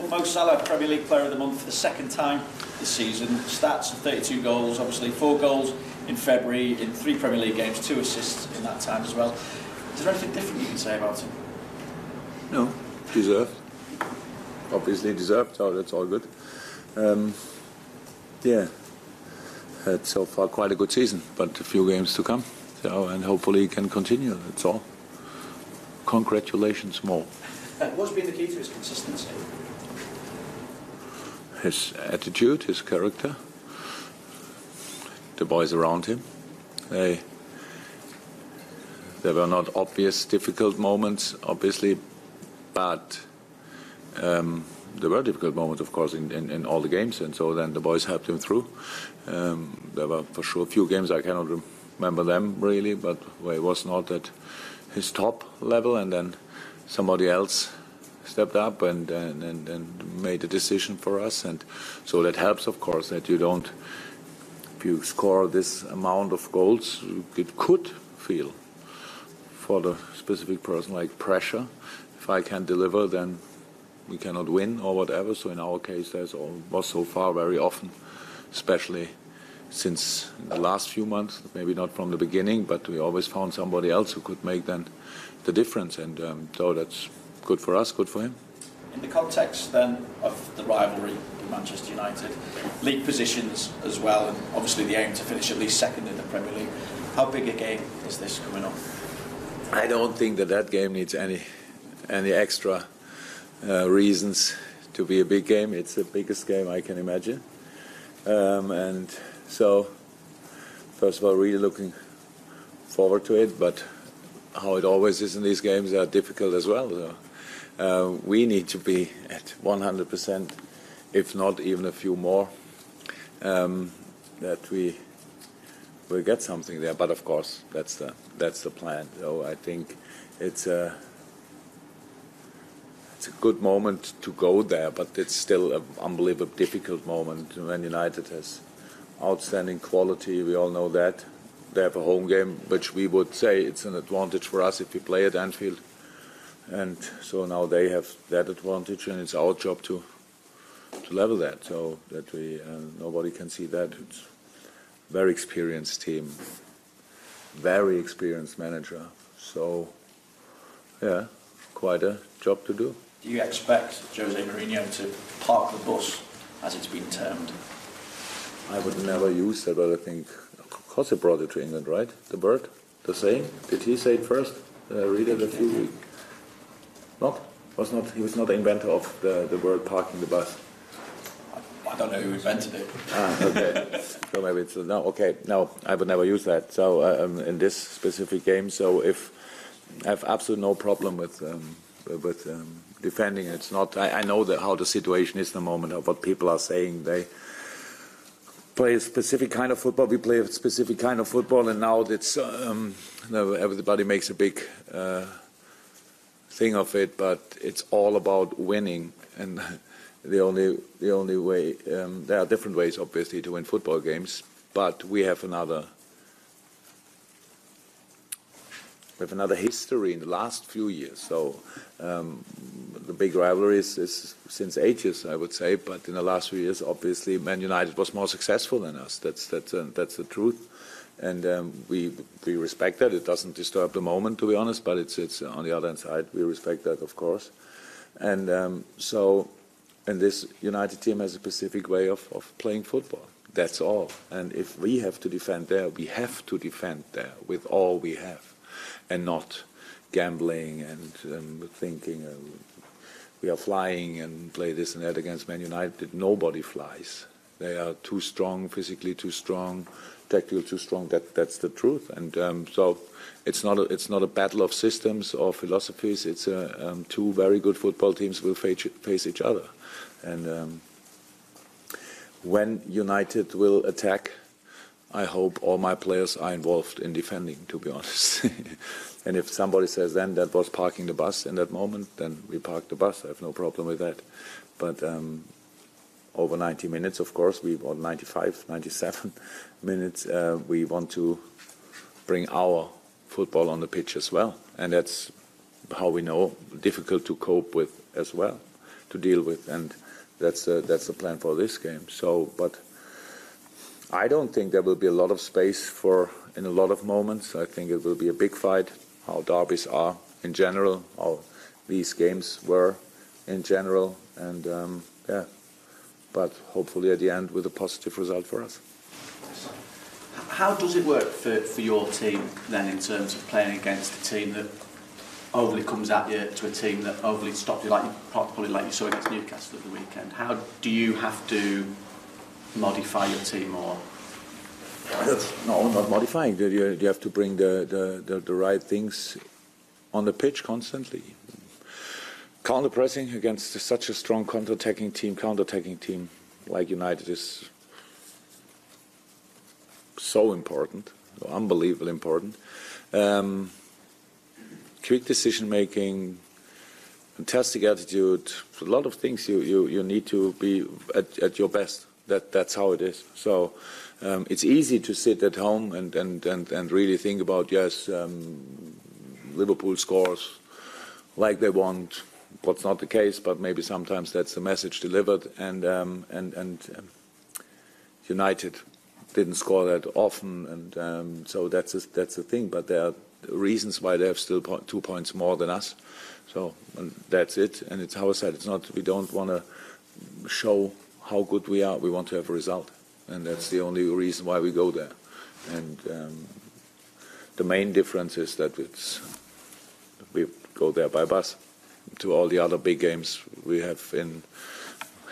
Mo Salah, Premier League Player of the Month for the second time this season. Stats of 32 goals, obviously 4 goals in February, in 3 Premier League games, 2 assists in that time as well. Is there anything different you can say about him? No, deserved. Obviously deserved, so that's all good. Yeah, had so far quite a good season, but a few games to come. So, and hopefully he can continue, that's all. Congratulations, Mo. What's been the key to his consistency? His attitude, his character, the boys around him. There were not obvious, difficult moments, obviously, but there were difficult moments, of course, in all the games, and so then the boys helped him through. There were for sure a few games, I cannot remember them really, but where it was not at his top level, and then somebody else stepped up and made a decision for us, and so that helps, of course, that you don't, if you score this amount of goals, it could feel for the specific person like pressure. If I can't deliver, then we cannot win or whatever. So in our case, was so far very often, especially since the last few months, maybe not from the beginning, but we always found somebody else who could make then the difference, and so that's good for us, good for him. In the context then of the rivalry with Manchester United, league positions as well, and obviously the aim to finish at least second in the Premier League, how big a game is this coming up? I don't think that game needs any extra reasons to be a big game. It's the biggest game I can imagine, and so first of all, really looking forward to it, but how it always is in these games, are difficult as well. So, we need to be at 100%, if not even a few more, that we will get something there. But of course, that's the plan. So I think it's a good moment to go there, but it's still an unbelievably difficult moment. When United has outstanding quality, we all know that. They have a home game, which we would say it's an advantage for us if we play at Anfield. And so now they have that advantage, and it's our job to level that, so that we nobody can see that. It's a very experienced team, very experienced manager. So, yeah, quite a job to do. Do you expect Jose Mourinho to park the bus, as it's been termed? I would never use that, but I think, of course, he brought it to England, right? The bird, the saying. Did he say it first? Read it a few weeks. He was not the inventor of the word parking the bus. I don't know who invented it. Okay. So maybe it's no. Okay, no, I would never use that. So in this specific game, so if I have absolutely no problem with defending, it's not. I know how the situation is in the moment, of what people are saying. They play a specific kind of football. We play a specific kind of football, and now it's everybody makes a big thing of it, but it's all about winning. And the only way, there are different ways, obviously, to win football games, but we have another history in the last few years. So the big rivalries is since ages, I would say, but in the last few years, obviously, Man United was more successful than us. That's the truth, and we respect that. It doesn't disturb the moment, to be honest, but it's on the other hand side, we respect that, of course, and so. And this United team has a specific way of playing football. That's all. And if we have to defend there, we have to defend there with all we have, and not gambling and thinking we are flying and play this and that against Man United. Nobody flies. They are too strong, physically too strong, tactically too strong. That's the truth. And so it's not a battle of systems or philosophies. It's two very good football teams will face each other. And when United will attack, I hope all my players are involved in defending, to be honest. And if somebody says then that was parking the bus in that moment, then we park the bus. I have no problem with that. But over 90 minutes, of course, or 95, 97 minutes, we want to bring our football on the pitch as well. And that's how we know difficult to cope with as well. deal with, and that's the plan for this game. So, but I don't think there will be a lot of space in a lot of moments. I think it will be a big fight, how derbies are in general, how these games were in general, and but hopefully at the end with a positive result for us. How does it work for your team then, in terms of playing against a team that overly comes at you, to a team that overly stops you, probably like you saw against Newcastle at the weekend? How do you have to modify your team, or? No, not modifying. You have to bring the right things on the pitch constantly. Counter-pressing against such a strong counter-attacking team like United is so important, unbelievably important. Quick decision-making, fantastic attitude, a lot of things you need to be at your best. That's how it is. So it's easy to sit at home and really think about, yes, Liverpool scores like they want. What's not the case, but maybe sometimes that's the message delivered. And United didn't score that often, and so that's the thing. But there are reasons why they have still 2 points more than us. So and that's it. And it's how I said. It's not. We don't want to show how good we are. We want to have a result, and that's the only reason why we go there. And the main difference is that we go there by bus. To all the other big games we have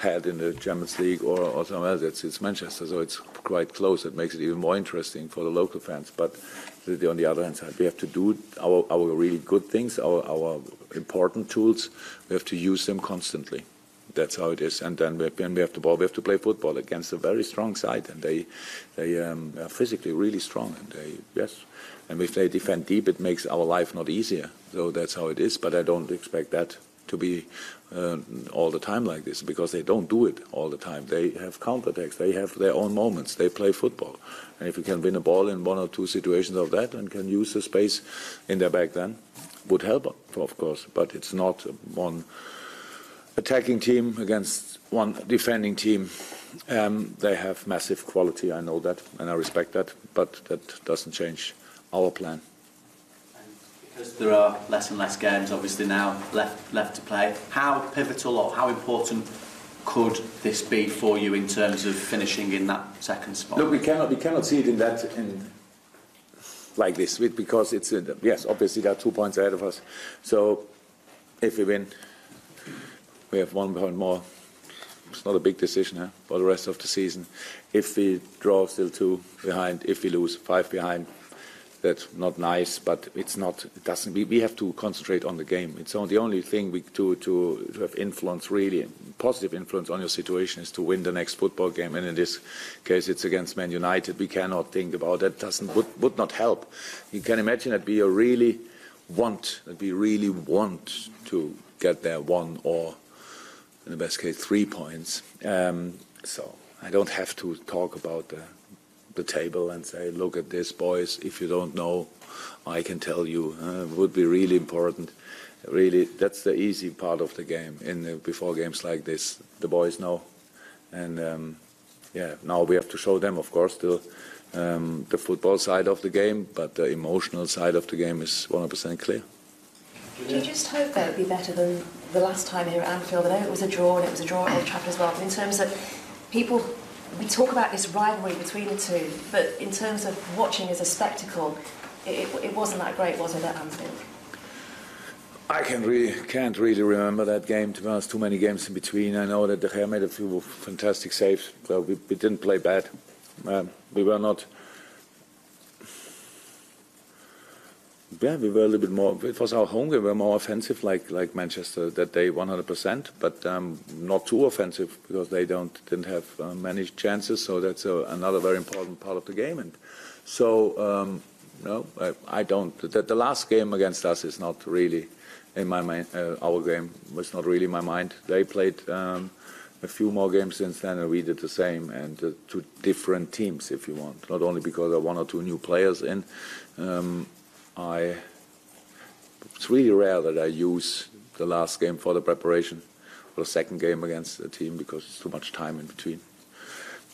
had in the Champions League or somewhere else, it's Manchester, so it's quite close. It makes it even more interesting for the local fans. But on the other hand side, we have to do our really good things, our important tools. We have to use them constantly. That's how it is. And then when we have the ball, we have to play football against a very strong side, and they are physically really strong. And if they defend deep, it makes our life not easier. So that's how it is. But I don't expect that to be all the time like this, because they don't do it all the time. They have counterattacks. They have their own moments. They play football. And if you can win a ball in one or two situations of that and can use the space in their back, then would help, of course. But it's not one attacking team against one defending team. They have massive quality. I know that, and I respect that. But that doesn't change our plan. Because there are less and less games, obviously, now left to play, how pivotal or how important could this be for you in terms of finishing in that second spot? Look, we cannot see it in like this, because it's yes, obviously there are 2 points ahead of us. So if we win, we have 1 point more. It's not a big decision for the rest of the season. If we draw, still 2 behind. If we lose, 5 behind. That's not nice, but it's not. It doesn't. We have to concentrate on the game. It's the only thing to have influence, really positive influence on your situation, is to win the next football game. And in this case, it's against Man United. We cannot think about that. Would not help. You can imagine that we really want to get there 1 or, in the best case, 3 points. So I don't have to talk about the table and say, look at this, boys. If you don't know, I can tell you. It would be really important. Really, that's the easy part of the game. Before games like this, the boys know. And now we have to show them, of course, the football side of the game, but the emotional side of the game is 100% clear. Do you just hope that it would be better than the last time here at Anfield? I know it was a draw, and it was a draw at Old Trafford as well, but in terms of people, we talk about this rivalry between the two, but in terms of watching as a spectacle, it wasn't that great, was it, at Anfield? I can't really remember that game, to be honest. Too many games in between. I know that De Gea made a few fantastic saves, so we didn't play bad. We were not. Yeah, we were a little bit more. It was our home game. We were more offensive, like Manchester that day, 100%, but not too offensive, because they didn't have many chances. So that's another very important part of the game. And so no, I don't. The last game against us is not really in my mind. Our game was not really in my mind. They played a few more games since then, and we did the same, and to different teams, if you want. Not only because there are 1 or 2 new players in. It's really rare that I use the last game for the preparation or the second game against a team because it's too much time in between.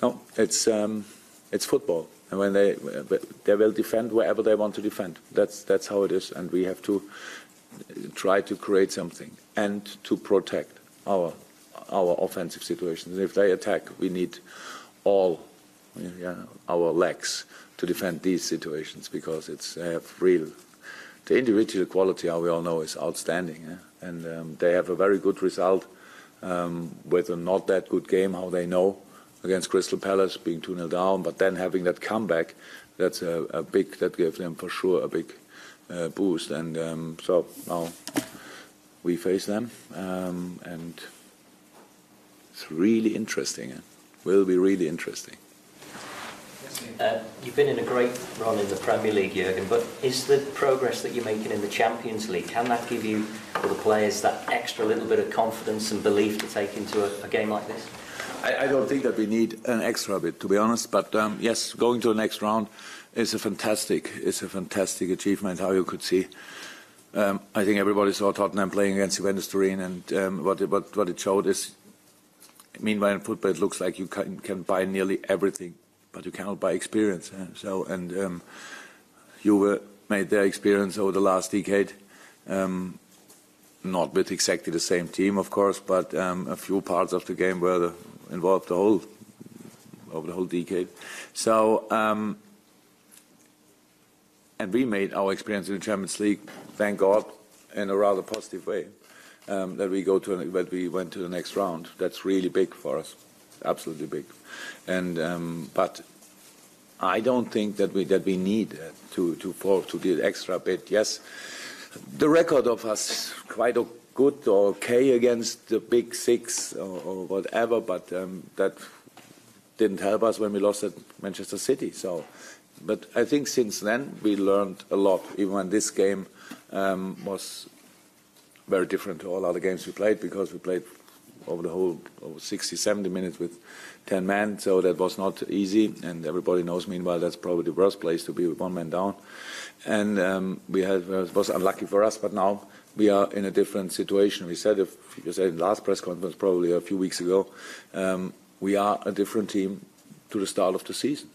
No, it's football, and when they will defend wherever they want to defend. That's how it is, and we have to try to create something and to protect our offensive situations. If they attack, we need all our legs to defend these situations because the individual quality, how we all know, is outstanding. And they have a very good result with a not that good game, how they know, against Crystal Palace, being 2-0 down, but then having that comeback, that gives them for sure a big boost. And so now we face them, and it's really interesting. Will be really interesting. You've been in a great run in the Premier League, Jurgen, but is the progress that you're making in the Champions League, can that give you, or the players, that extra little bit of confidence and belief to take into a game like this? I don't think that we need an extra bit, to be honest. But yes, going to the next round is a fantastic achievement. How you could see, I think everybody saw Tottenham playing against Juventus Turin, and what it showed is, meanwhile in football, it looks like you can buy nearly everything, but you cannot buy experience. Juve made their experience over the last decade. Not with exactly the same team, of course, but a few parts of the game were involved over the whole decade. So, and we made our experience in the Champions League, thank God, in a rather positive way. That we went to the next round. That's really big for us, absolutely big. And but I don't think that we need to do the extra bit. Yes. The record of us quite good or okay against the big six or whatever, but that didn't help us when we lost at Manchester City. So, but I think since then we learned a lot. Even when this game was very different to all other games we played, because we played over 60, 70 minutes with 10 men, so that was not easy. And everybody knows, meanwhile, that's probably the worst place to be with one man down. And it was unlucky for us, but now we are in a different situation. We said, if you said in the last press conference, probably a few weeks ago, we are a different team to the start of the season.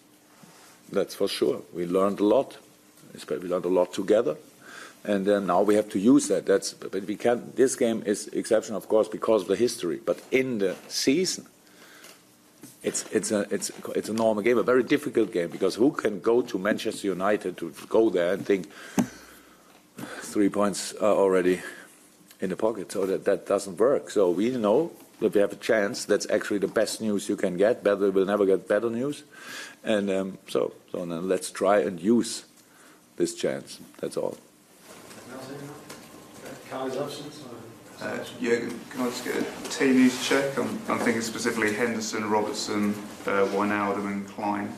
That's for sure. We learned a lot. We learned a lot together. And now we have to use that. But we can't. This game is exceptional, of course, because of the history. But in the season, it's a normal game, a very difficult game. Because who can go to Manchester United to go there and think 3 points are already in the pocket? So that doesn't work. So we know that we have a chance. That's actually the best news you can get. Better will never get better news. And so then let's try and use this chance. That's all. Jurgen, can I just get a team news check? I'm thinking specifically Henderson, Robertson, Wijnaldum and Klein.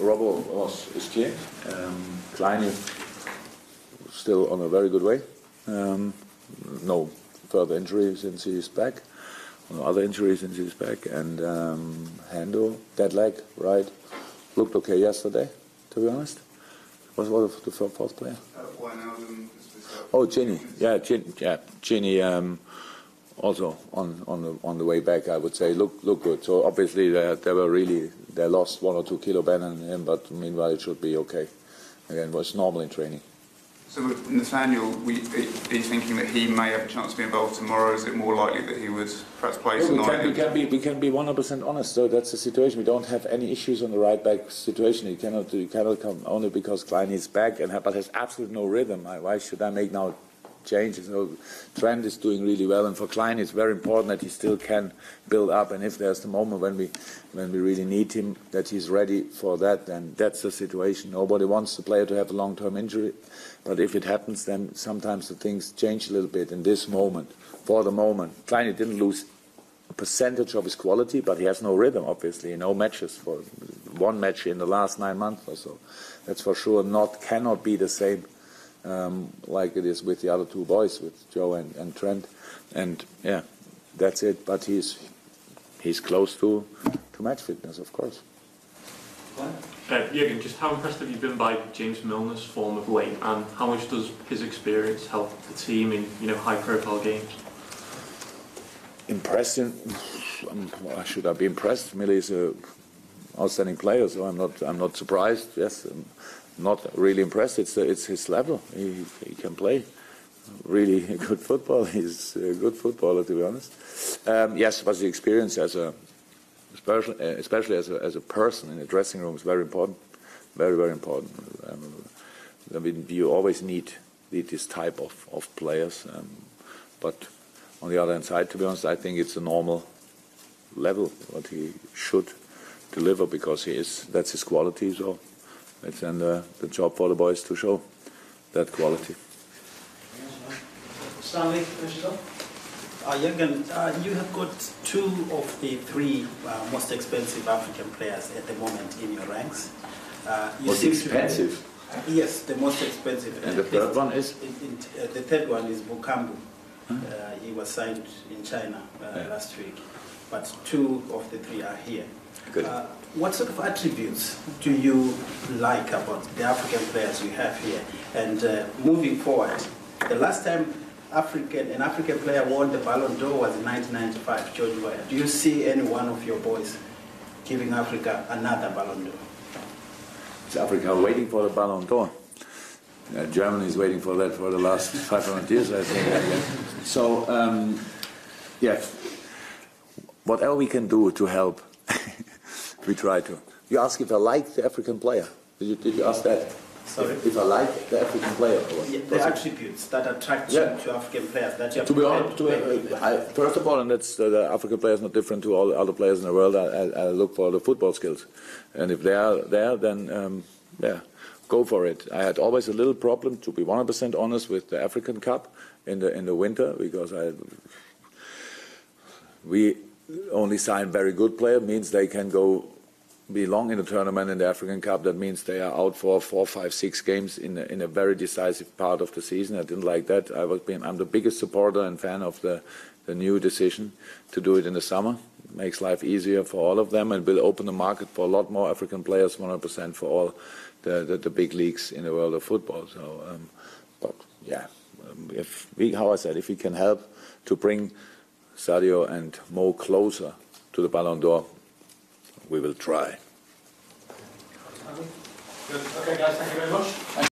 Robbo is clear. Klein is still on a very good way. No further injuries since he's back. No other injuries since he's back. And Hendo, dead leg, right? Looked okay yesterday, to be honest. What was the fourth player? Wijnaldum. Oh, Ginny. Yeah, Ginny. Also on the way back, I would say, look good. So obviously they lost 1 or 2 kilo better than him, but meanwhile it should be okay. Again, it was normal in training. So with Nathaniel, are you thinking that he may have a chance to be involved tomorrow? Is it more likely that he would perhaps play tonight? We can be 100% honest. So that's the situation. We don't have any issues on the right back situation. You cannot come only because Klein is back but has absolutely no rhythm. Why should I make now changes? So Trent is doing really well, and for Klein it's very important that he still can build up. And if there's the moment when we really need him, that he's ready for that, then that's the situation. Nobody wants the player to have a long-term injury. But if it happens, then sometimes the things change a little bit in this moment. For the moment, Klein didn't lose a percentage of his quality, but he has no rhythm, obviously. No matches for one match in the last 9 months or so. That's for sure cannot be the same like it is with the other two boys, with Joe and Trent. And yeah, that's it. But he's close to match fitness, of course. Jurgen, just how impressed have you been by James Milner's form of late, and how much does his experience help the team in high-profile games? Impressed? Should I be impressed? Millie is an outstanding player, so I'm not surprised. Yes, I'm not really impressed. It's his level. He can play really good football. He's a good footballer, to be honest. Yes, but the experience especially as a person in the dressing room is very important. Very, very important. I mean, you always need this type of players. But on the other hand side, to be honest, I think it's a normal level what he should deliver, because that's his quality. So it's then the job for the boys to show that quality. Stanley, Jurgen, you have got 2 of the 3 most expensive African players at the moment in your ranks. Most expensive? Yes, the most expensive. And the third one is? The third one is Bukambu. He was signed in China last week. But 2 of the 3 are here. Good. What sort of attributes do you like about the African players you have here? And moving forward, the last time an African player won the Ballon d'Or was in 1995, George Weah. Do you see any one of your boys giving Africa another Ballon d'Or? Is Africa waiting for the Ballon d'Or? Germany is waiting for that for the last 500 years, I think. So, yeah, whatever we can do to help, we try to. You ask if I like the African player. Did you ask that? Sorry? If I like the African player. Yeah, the attributes that attract you to African players that you have to be honest, first of all, and that's the African players not different to all the other players in the world. I look for the football skills, and if they are there, then yeah, go for it. I had always a little problem, to be 100% honest, with the African Cup in the winter, because we only sign very good players. Means they can go be long in the tournament in the African Cup. That means they are out for 4, 5, 6 games in a very decisive part of the season. I didn't like that. I'm the biggest supporter and fan of the new decision to do it in the summer. It makes life easier for all of them and will open the market for a lot more African players, 100% for all the big leagues in the world of football. So, but yeah, if we can help to bring Sadio and Mo closer to the Ballon d'Or, we will try. Okay, guys, thank you very much.